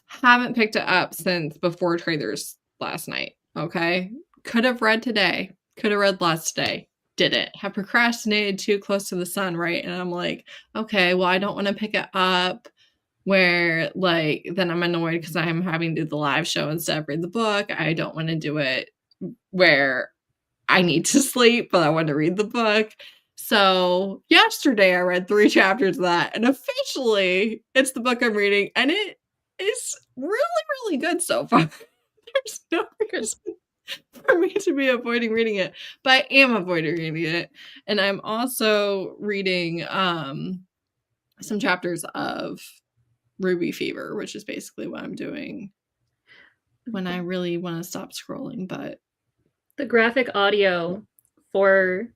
Haven't picked it up since before trailers last night, okay? Could have read today. Could have read last day. Didn't. Have procrastinated too close to the sun, right? And I'm like, okay, well, I don't want to pick it up where, like, then I'm annoyed because I'm having to do the live show instead of read the book. I don't want to do it where I need to sleep, but I want to read the book. So yesterday I read 3 chapters of that, and officially it's the book I'm reading, and it is really, really good so far. There's no reason for me to be avoiding reading it, but I am avoiding reading it. And I'm also reading some chapters of Ruby Fever, which is basically what I'm doing when I really want to stop scrolling. But the graphic audio for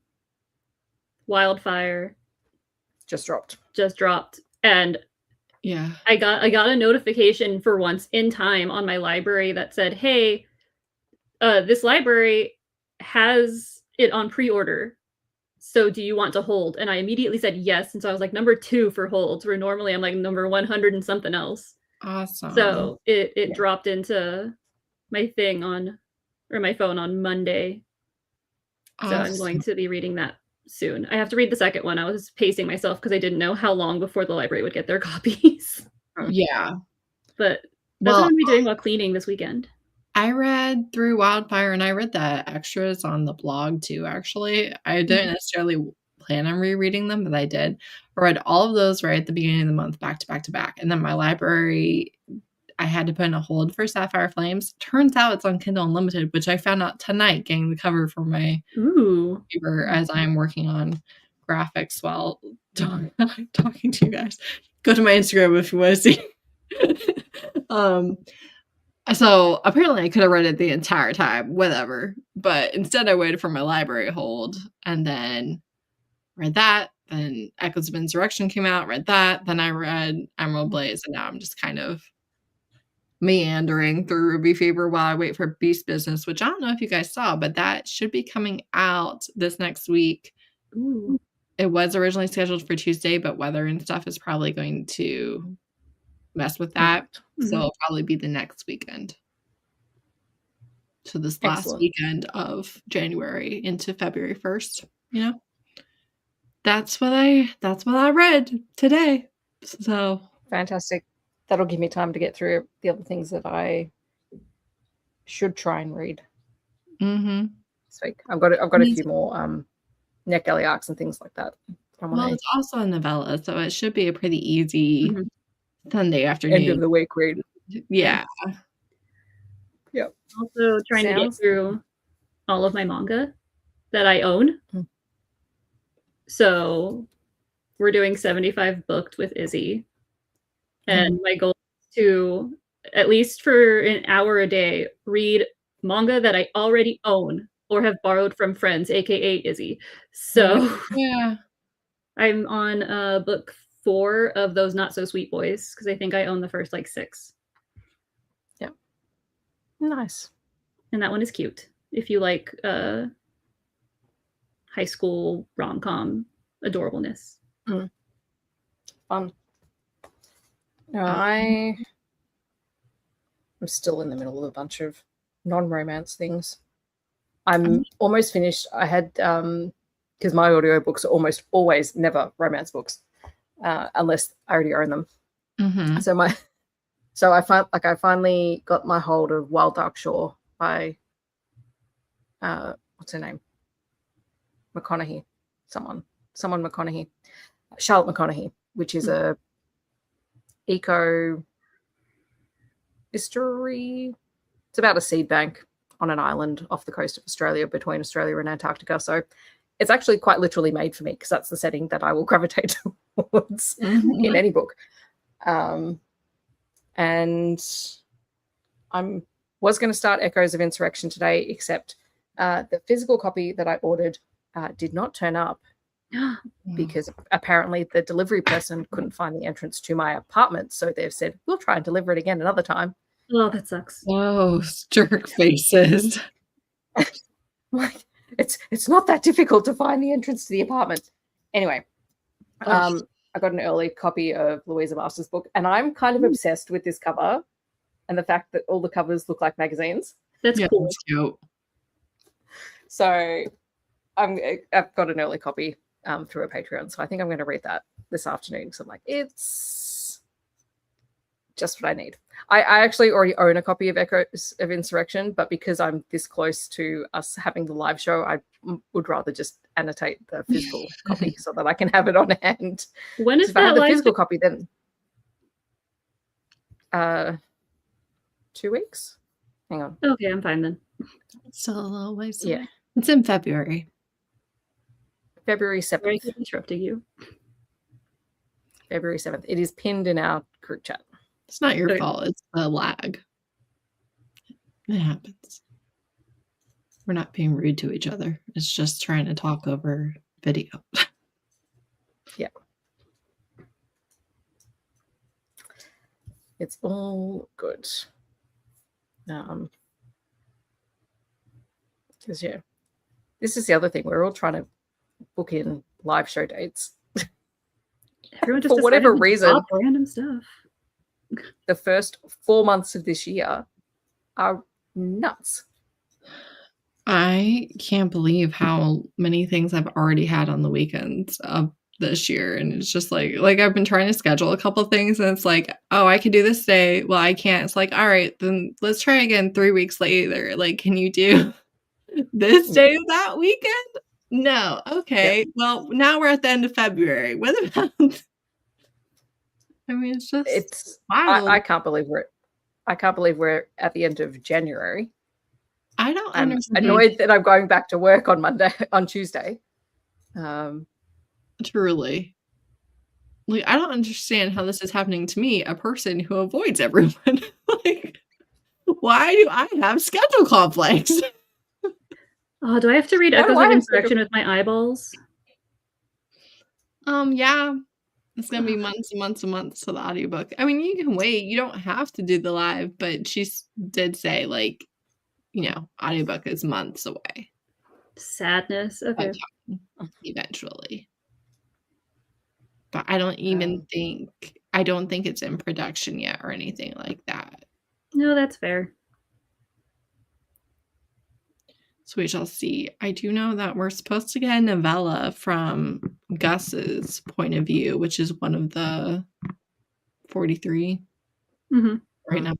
Wildfire just dropped. And yeah, I got a notification for once in time on my library that said, hey, this library has it on pre-order, so do you want to hold? And I immediately said yes, and so I was like number 2 for holds, where normally I'm like number 100 and something else. awesome. So it dropped into my thing my phone on Monday. Awesome. So I'm going to be reading that soon. I have to read the second one. I was pacing myself because I didn't know how long before the library would get their copies. Yeah. But that's what I'm going to be doing while cleaning this weekend. I read through Wildfire, and I read the extras on the blog too, actually. I didn't necessarily plan on rereading them, but I did. I read all of those right at the beginning of the month, back to back to back. And then my library, I had to put in a hold for Sapphire Flames. Turns out it's on Kindle Unlimited, which I found out tonight getting the cover for my paper as I'm working on graphics while talking to you guys. Go to my Instagram if you want to see. So apparently I could have read it the entire time, whatever. But instead I waited for my library hold and then read that. Then Echoes of Insurrection came out, read that. Then I read Emerald Blaze, and now I'm just kind of meandering through Ruby Fever while I wait for Beast Business, which I don't know if you guys saw, but that should be coming out this next week. Ooh. It was originally scheduled for Tuesday, but weather and stuff is probably going to mess with that. So it'll probably be the next weekend. So this last weekend of January into February 1st, you know? That's what I read today. So fantastic. That'll give me time to get through the other things that I should try and read. This week. I've got a few more Neck Alley arcs and things like that. Well, it's also a novella, so it should be a pretty easy Sunday afternoon. End of the week read. Yeah. Yep. Also trying to get through all of my manga that I own. So we're doing 75 booked with Izzy. And my goal is to, at least for an hour a day, read manga that I already own or have borrowed from friends, aka Izzy. So yeah, I'm on book 4 of those Not So Sweet Boys, because I think I own the first like 6. Yeah. Nice. And that one is cute. If you like high school rom-com adorableness. Fun. I'm still in the middle of a bunch of non-romance things. I'm almost finished. I had because my audiobooks are almost always never romance books, unless I already own them. Mm-hmm. So I finally got my hold of Wild Dark Shore by what's her name? McConaughey. Someone McConaughey. Charlotte McConaughey, which is a eco mystery. It's about a seed bank on an island off the coast of Australia, between Australia and Antarctica. So it's actually quite literally made for me, because that's the setting that I will gravitate towards in any book. And I was going to start Echoes of Insurrection today, except the physical copy that I ordered did not turn up because apparently the delivery person couldn't find the entrance to my apartment. So they've said, we'll try and deliver it again another time. Oh, that sucks. Oh, jerk faces. Like, it's not that difficult to find the entrance to the apartment. Anyway, I got an early copy of Louisa Master's book, and I'm kind of obsessed with this cover and the fact that all the covers look like magazines. That's cool. That's cute. So I've got an early copy through a Patreon, so I think I'm going to read that this afternoon. So I'm like, it's just what I need. I actually already own a copy of Echoes of Insurrection, but because I'm this close to us having the live show, I would rather just annotate the physical copy so that I can have it on hand. When is If I that had the live physical show? copy, then 2 weeks. Hang on. Okay, I'm fine then. Still a little ways Yeah. away. It's in February. February Sorry 7th. for interrupting you. February 7th. It is pinned in our group chat. It's not your Okay. fault. It's the lag. It happens. We're not being rude to each other. It's just trying to talk over video. Yeah. It's all good. Because yeah, this is the other thing. We're all trying to book in live show dates. Everyone just For whatever decided to reason. drop random stuff. The first 4 months of this year are nuts. I can't believe how many things I've already had on the weekends of this year. And it's just like I've been trying to schedule a couple things, and it's like, oh, I can do this day. Well, I can't. It's like, all right, then let's try again 3 weeks later. Like, can you do this day of that weekend? No. Okay. Well, now we're at the end of February. What about I mean, it's just wild. I can't believe we're at the end of January. I don't I'm understand. annoyed that I'm going back to work on Tuesday. Truly. Like, I don't understand how this is happening to me, a person who avoids everyone. Like, why do I have schedule conflicts? Oh, do I have to read Why do Echoes I of have Insurrection with my eyeballs? Yeah. It's gonna be months and months and months to the audiobook. I mean, you can wait. You don't have to do the live, but she did say, like, audiobook is months away. Sadness. Okay. Eventually. But I don't even think it's in production yet or anything like that. No, that's fair. So we shall see. I do know that we're supposed to get a novella from Gus's point of view, which is one of the 43 right now.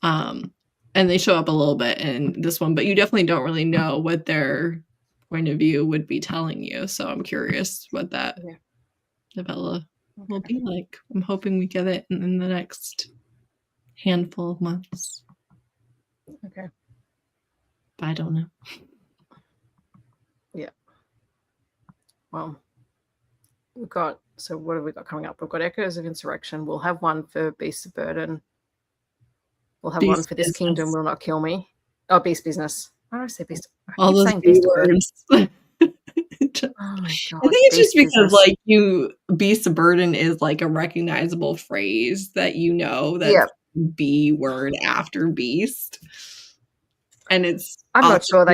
And they show up a little bit in this one, but you definitely don't really know what their point of view would be telling you. So I'm curious what that novella will be like. I'm hoping we get it in the next handful of months. Okay. But I don't know. Yeah. Well, what have we got coming up? We've got Echoes of Insurrection. We'll have one for Beasts of Burden. We'll have one for This Kingdom Will Not Kill Me. Oh, Beast Business. Why do I say Beast? All those Beast of Burden. words. Oh my God. I think it's just Beast because Business. Beast of Burden is like a recognizable phrase that that's B word after beast. And it's I'm not sure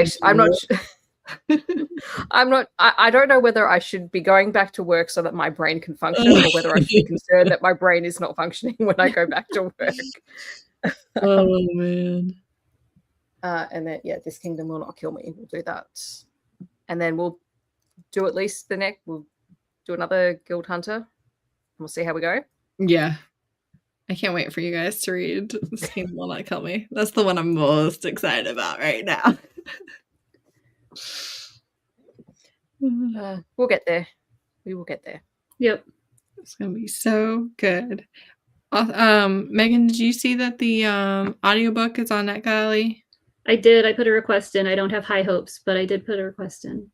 I don't know whether I should be going back to work so that my brain can function, or whether I should be concerned that my brain is not functioning when I go back to work. Oh man. And then This Kingdom Will Not Kill Me. We'll do that. And then we'll do at least the next. We'll do another Guild Hunter. And we'll see how we go. Yeah. I can't wait for you guys to read Singh Will Not Kill Me. That's the one I'm most excited about right now. We'll get there. We will get there. Yep. It's gonna be so good. Megan, did you see that the audiobook is on NetGalley? I did. I put a request in. I don't have high hopes, but I did put a request in.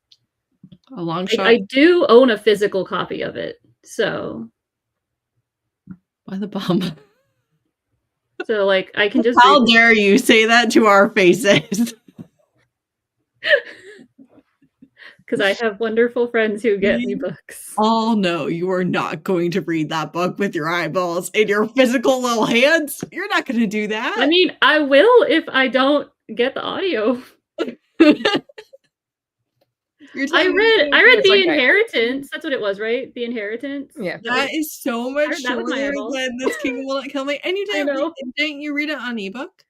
A long shot? I do own a physical copy of it, so. Why the bum? So, like, I can just. How dare you say that to our faces? Because I have wonderful friends who get me books. Oh no, you are not going to read that book with your eyeballs in your physical little hands. You're not going to do that. I mean, I will if I don't get the audio. I read The Inheritance. That's what it was, right? The Inheritance. Yeah. That is so much shorter than This Kingdom Will Not Kill Me. And you didn't you read it on ebook?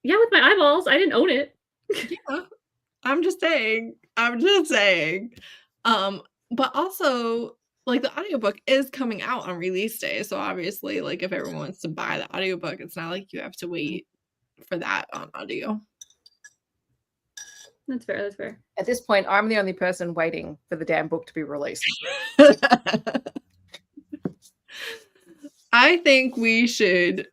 Yeah, with my eyeballs. I didn't own it. Yeah. I'm just saying. But also, like, the audiobook is coming out on release day. So obviously, like, if everyone wants to buy the audiobook, it's not like you have to wait for that on audio. That's fair. That's fair. At this point, I'm the only person waiting for the damn book to be released. I think we should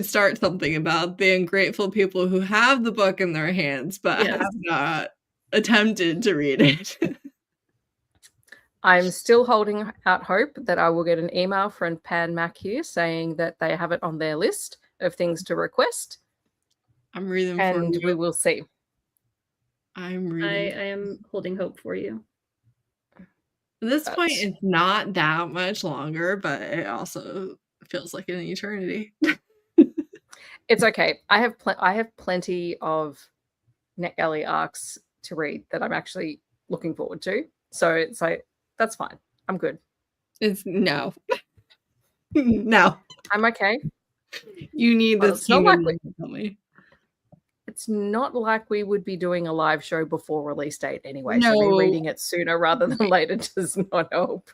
start something about the ungrateful people who have the book in their hands but have not attempted to read it. I'm still holding out hope that I will get an email from Pan Mac here saying that they have it on their list of things to request. I'm reading and we will see. I'm reading. I am holding hope for you. At this point, it's not that much longer, but it also feels like an eternity. It's okay. I have plenty of NetGalley arcs to read that I'm actually looking forward to. So it's like, that's fine. I'm good. No. No. I'm okay. You need this. It's not like we would be doing a live show before release date anyway. No. So me reading it sooner rather than later does not help.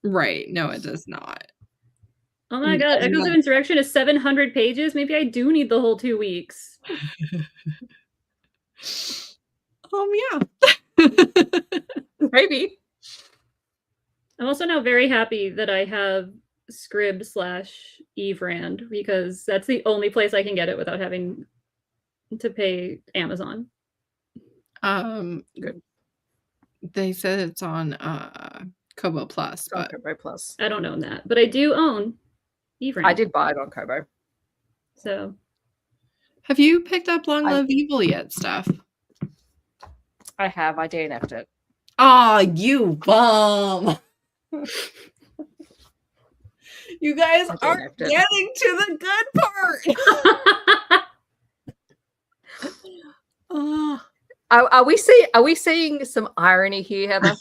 Right. No, it does not. Oh my god, Echoes of Insurrection is 700 pages. Maybe I do need the whole 2 weeks. Yeah. Maybe. I'm also now very happy that I have Scribd/Evrand because that's the only place I can get it without having to pay Amazon. Good. They said it's on Kobo Plus. But Kobo Plus. I don't own that, but I do own Evrand. I did buy it on Kobo. So, have you picked up Long Live Evil yet, Steph? I have. I DNF'd it. Oh, you bum! You guys aren't getting to the good part. Are we seeing some irony here, Heather?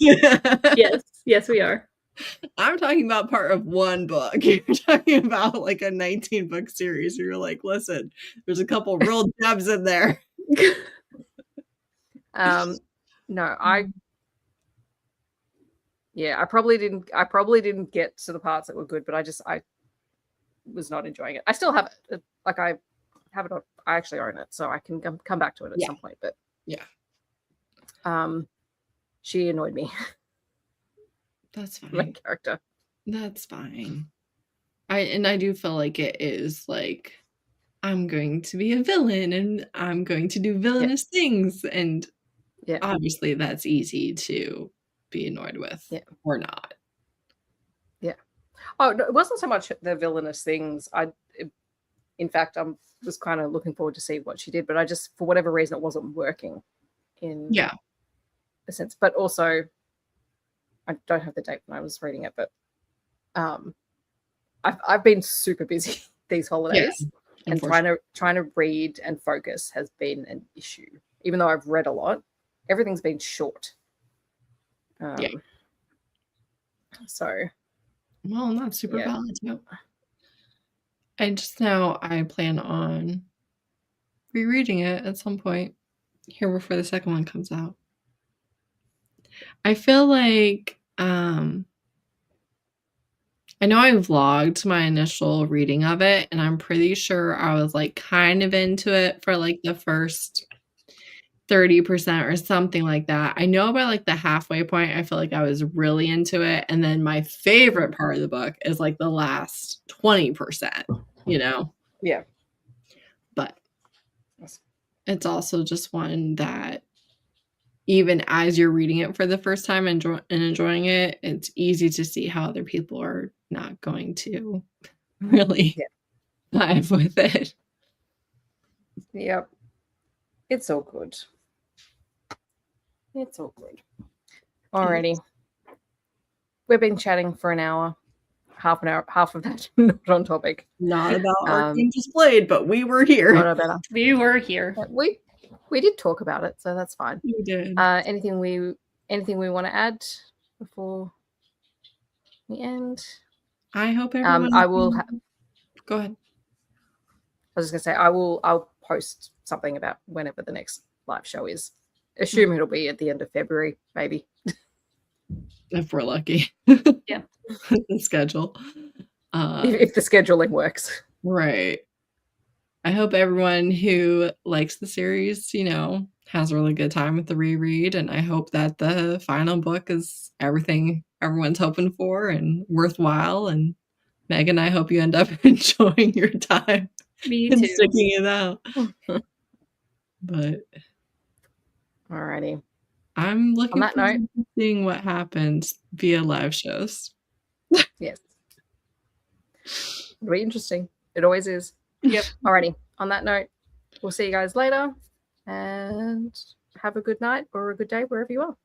Yes, we are. I'm talking about part of one book. You're talking about like a 19-book series. You're like, listen, there's a couple real gems in there. No, I probably didn't get to the parts that were good, but I was not enjoying it. I still have it. Like I have it. I actually own it, so I can come back to it at some point. But she annoyed me. That's fine. My character. That's fine. I do feel like it is like I'm going to be a villain and I'm going to do villainous things, and obviously that's easy to be annoyed with or not. Yeah. Oh, no, it wasn't so much the villainous things. In fact, I was kind of looking forward to see what she did, but I just, for whatever reason, it wasn't working in a sense. But also, I don't have the date when I was reading it, but I've been super busy these holidays, and trying to read and focus has been an issue. Even though I've read a lot, everything's been short. So, well, not super valid. No. I just know I plan on rereading it at some point here before the second one comes out. I feel like I know I vlogged my initial reading of it, and I'm pretty sure I was like kind of into it for like the first 30% or something like that. I know by like the halfway point, I feel like I was really into it. And then my favorite part of the book is like the last 20%, you know? Yeah. But it's also just one that even as you're reading it for the first time and enjoying it, it's easy to see how other people are not going to really vibe with it. Yep. It's all good. It's all good. Alrighty. We've been chatting for an hour. Half of that not on topic. Not about Archangel Blade, but we were here. Not about We were here. We did talk about it, so that's fine. We did. Anything we want to add before we end? I hope everyone. I will. Go ahead. I was just gonna say I'll post something about whenever the next live show is. Assume it'll be at the end of February, maybe. If we're lucky. Yeah. The schedule. If the scheduling works. Right. I hope everyone who likes the series, has a really good time with the reread. And I hope that the final book is everything everyone's hoping for and worthwhile. And Megan, I hope you end up enjoying your time. Me and too. sticking it out. But alrighty. I'm looking On that forward note, to seeing what happens via live shows. Yes. It'll be interesting. It always is. Yep. Alrighty. On that note, we'll see you guys later and have a good night or a good day wherever you are.